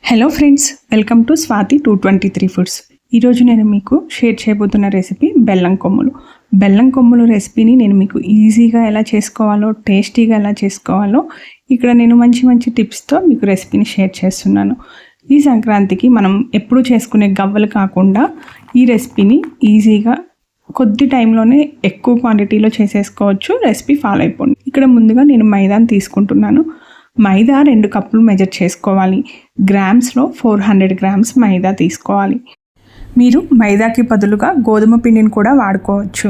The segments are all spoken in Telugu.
Hello friends, welcome to Swathi 223 foods. ఈరోజు నేను మీకు షేర్ చేయబోతున్న రెసిపీ బెల్లం కొమ్ములు. బెల్లం కొమ్ములు రెసిపీని నేను మీకు ఈజీగా ఎలా చేసుకోవాలో, టేస్టీగా ఎలా చేసుకోవాలో ఇక్కడ నేను మంచి టిప్స్తో మీకు రెసిపీని షేర్ చేస్తున్నాను. ఈ సంక్రాంతికి మనం ఎప్పుడు చేసుకునే గవ్వలు కాకుండా ఈ రెసిపీని ఈజీగా కొద్ది టైంలోనే ఎక్కువ క్వాంటిటీలో చేసేసుకోవచ్చు. రెసిపీ ఫాలో అయిపోండి. ఇక్కడ ముందుగా నేను మైదాని తీసుకుంటున్నాను. మైదా 2 కప్పులు మెజర్ చేసుకోవాలి. గ్రామ్స్లో 400 గ్రామ్స్ మైదా తీసుకోవాలి. మీరు మైదాకి బదులుగా గోధుమ పిండిని కూడా వాడుకోవచ్చు.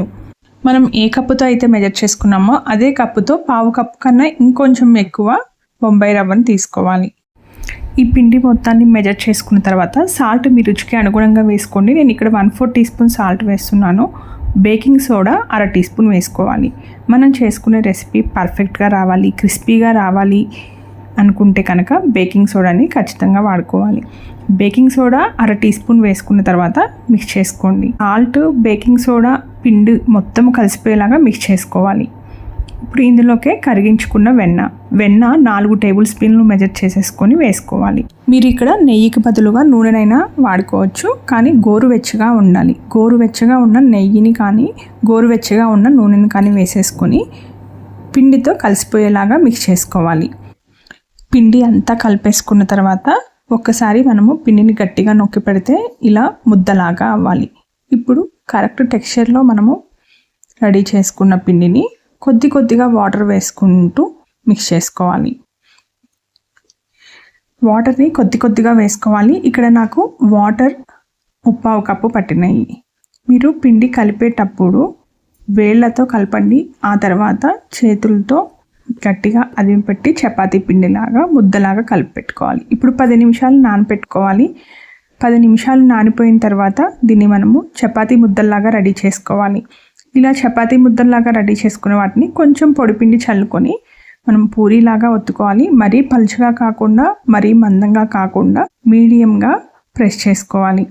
మనం ఏ కప్పుతో అయితే మెజర్ చేసుకున్నామో అదే కప్పుతో పావు కప్పు కన్నా ఇంకొంచెం ఎక్కువ బొంబాయి రవ్వను తీసుకోవాలి. ఈ పిండి మొత్తాన్ని మెజర్ చేసుకున్న తర్వాత సాల్ట్ మీ రుచికి అనుగుణంగా వేసుకోండి. నేను ఇక్కడ 1/4 టీ స్పూన్ సాల్ట్ వేస్తున్నాను. బేకింగ్ సోడా 1/2 టీ స్పూన్ వేసుకోవాలి. మనం చేసుకునే రెసిపీ పర్ఫెక్ట్గా రావాలి, క్రిస్పీగా రావాలి అనుకుంటే కనుక బేకింగ్ సోడాని ఖచ్చితంగా వాడుకోవాలి. బేకింగ్ సోడా 1/2 టీ స్పూన్ వేసుకున్న తర్వాత మిక్స్ చేసుకోండి. సాల్ట్, బేకింగ్ సోడా, పిండి మొత్తం కలిసిపోయేలాగా మిక్స్ చేసుకోవాలి. ఇప్పుడు ఇందులోకే కరిగించుకున్న వెన్న 4 టేబుల్ స్పూన్లు మెజర్ చేసేసుకొని వేసుకోవాలి. మీరు ఇక్కడ నెయ్యికి బదులుగా నూనెనైనా వాడుకోవచ్చు, కానీ గోరువెచ్చగా ఉండాలి. గోరువెచ్చగా ఉన్న నెయ్యిని కానీ గోరువెచ్చగా ఉన్న నూనెని కానీ వేసేసుకొని పిండితో కలిసిపోయేలాగా మిక్స్ చేసుకోవాలి. పిండి అంతా కలిపేసుకున్న తర్వాత ఒక్కసారి మనము పిండిని గట్టిగా నొక్కి పెడితే ఇలా ముద్దలాగా అవ్వాలి. ఇప్పుడు కరెక్ట్ టెక్స్చర్లో మనము రెడీ చేసుకున్న పిండిని కొద్దిగా వాటర్ వేసుకుంటూ మిక్స్ చేసుకోవాలి. వాటర్ని కొద్దిగా వేసుకోవాలి. ఇక్కడ నాకు వాటర్ 1/4 కప్పు పట్టినాయి. మీరు పిండి కలిపేటప్పుడు వేళ్ళతో కలపండి. ఆ తర్వాత చేతులతో గట్టిగా అది పెట్టి చపాతీ పిండిలాగా ముద్దలాగా కలిపి పెట్టుకోవాలి. ఇప్పుడు 10 నిమిషాలు నానపెట్టుకోవాలి. 10 నిమిషాలు నానిపోయిన తర్వాత దీన్ని మనము చపాతీ ముద్దల్లాగా రెడీ చేసుకోవాలి. ఇలా చపాతీ ముద్దల్లాగా రెడీ చేసుకున్న వాటిని కొంచెం పొడిపిండి చల్లుకొని మనం పూరీలాగా ఒత్తుకోవాలి. మరీ పలుచగా కాకుండా మరీ మందంగా కాకుండా మీడియంగా ప్రెస్ చేసుకోవాలి.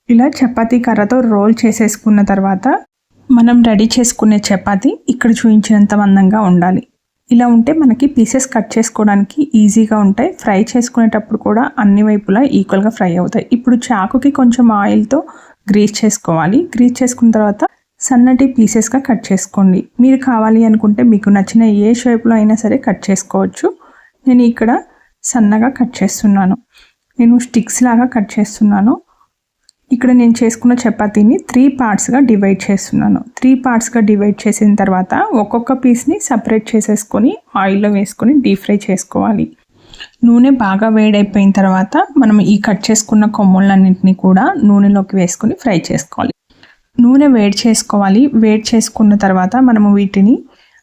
ఇలా చపాతీ కర్రతో రోల్ చేసేసుకున్న తర్వాత మనం రెడీ చేసుకునే చపాతీ ఇక్కడ చూపించినంత మందంగా ఉండాలి. ఇలా ఉంటే మనకి పీసెస్ కట్ చేసుకోవడానికి ఈజీగా ఉంటాయి. ఫ్రై చేసుకునేటప్పుడు కూడా అన్ని వైపులా ఈక్వల్గా ఫ్రై అవుతాయి. ఇప్పుడు చాకుకి కొంచెం ఆయిల్తో గ్రీస్ చేసుకోవాలి. గ్రీస్ చేసుకున్న తర్వాత సన్నటి పీసెస్గా కట్ చేసుకోండి. మీరు కావాలి అనుకుంటే మీకు నచ్చిన ఏ షేప్లో అయినా సరే కట్ చేసుకోవచ్చు. నేను ఇక్కడ సన్నగా కట్ చేస్తున్నాను. నేను స్టిక్స్ లాగా కట్ చేస్తున్నాను. ఇక్కడ నేను చేసుకున్న చపాతీని 3 పార్ట్స్గా డివైడ్ చేస్తున్నాను. 3 పార్ట్స్గా డివైడ్ చేసిన తర్వాత ఒక్కొక్క పీస్ని సపరేట్ చేసేసుకొని ఆయిల్లో వేసుకొని డీప్ ఫ్రై చేసుకోవాలి. నూనె బాగా వేడైపోయిన తర్వాత మనం ఈ కట్ చేసుకున్న కొమ్ములన్నింటినీ కూడా నూనెలోకి వేసుకొని ఫ్రై చేసుకోవాలి. నూనె వేడి చేసుకోవాలి. వేడి చేసుకున్న తర్వాత మనము వీటిని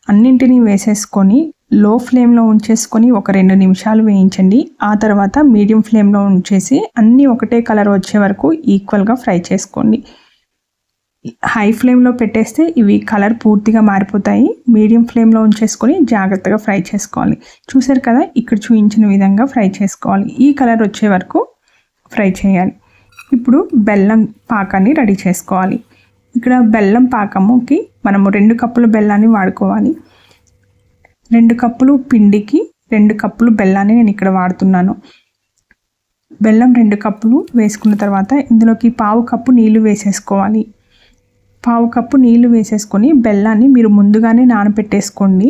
అన్నింటినీ వేసేసుకొని లో ఫ్లేమ్లో ఉంచేసుకొని ఒక 2 నిమిషాలు వేయించండి. ఆ తర్వాత మీడియం ఫ్లేమ్లో ఉంచేసి అన్నీ ఒకటే కలర్ వచ్చే వరకు ఈక్వల్గా ఫ్రై చేసుకోండి. హై ఫ్లేమ్లో పెట్టేస్తే ఇవి కలర్ పూర్తిగా మారిపోతాయి. మీడియం ఫ్లేమ్లో ఉంచేసుకొని జాగ్రత్తగా ఫ్రై చేసుకోవాలి. చూసారు కదా, ఇక్కడ చూపించిన విధంగా ఫ్రై చేసుకోవాలి. ఈ కలర్ వచ్చే వరకు ఫ్రై చేయాలి. ఇప్పుడు బెల్లం పాకాన్ని రెడీ చేసుకోవాలి. ఇక్కడ బెల్లం పాకముకి మనము 2 కప్పుల బెల్లాన్ని వాడుకోవాలి. 2 కప్పులు పిండికి 2 కప్పులు బెల్లాన్ని నేను ఇక్కడ వాడుతున్నాను. బెల్లం 2 కప్పులు వేసుకున్న తర్వాత ఇందులోకి పావు కప్పు నీళ్లు వేసేసుకోవాలి. పావు కప్పు నీళ్లు వేసేసుకొని బెల్లాన్ని మీరు ముందుగానే నానబెట్టేసుకోండి.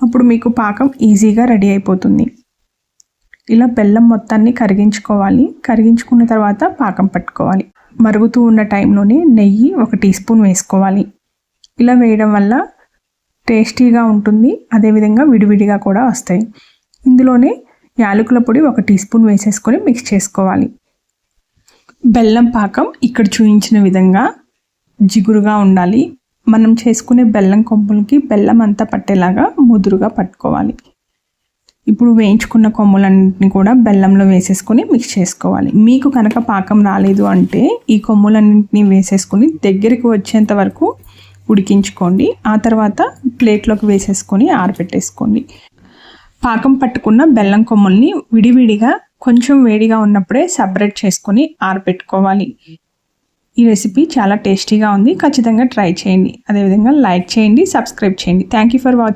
అప్పుడు మీకు పాకం ఈజీగా రెడీ అయిపోతుంది. ఇలా బెల్లం మొత్తాన్ని కరిగించుకోవాలి. కరిగించుకున్న తర్వాత పాకం పట్టుకోవాలి. మరుగుతూ ఉన్న టైంలోనే నెయ్యి 1 టీ స్పూన్ వేసుకోవాలి. ఇలా వేయడం వల్ల టేస్టీగా ఉంటుంది. అదేవిధంగా విడివిడిగా కూడా వస్తాయి. ఇందులోనే యాలకుల పొడి 1 టీ స్పూన్ వేసేసుకొని మిక్స్ చేసుకోవాలి. బెల్లం పాకం ఇక్కడ చూపించిన విధంగా జిగురుగా ఉండాలి. మనం చేసుకునే బెల్లం కొమ్ములకి బెల్లం అంతా పట్టేలాగా ముదురుగా పట్టుకోవాలి. ఇప్పుడు వేయించుకున్న కొమ్ములన్నింటినీ కూడా బెల్లంలో వేసేసుకొని మిక్స్ చేసుకోవాలి. మీకు కనుక పాకం రాలేదు అంటే ఈ కొమ్ములన్నింటినీ వేసేసుకొని దగ్గరికి వచ్చేంత వరకు ఉడికించుకోండి. ఆ తర్వాత ప్లేట్లోకి వేసేసుకొని ఆరబెట్టేసుకోండి. పాకం పట్టుకున్న బెల్లం కొమ్ముల్ని విడివిడిగా కొంచెం వేడిగా ఉన్నప్పుడే సపరేట్ చేసుకొని ఆరబెట్టుకోవాలి. ఈ రెసిపీ చాలా టేస్టీగా ఉంది. ఖచ్చితంగా ట్రై చేయండి. అదేవిధంగా లైక్ చేయండి, సబ్స్క్రైబ్ చేయండి. Thank you for watching.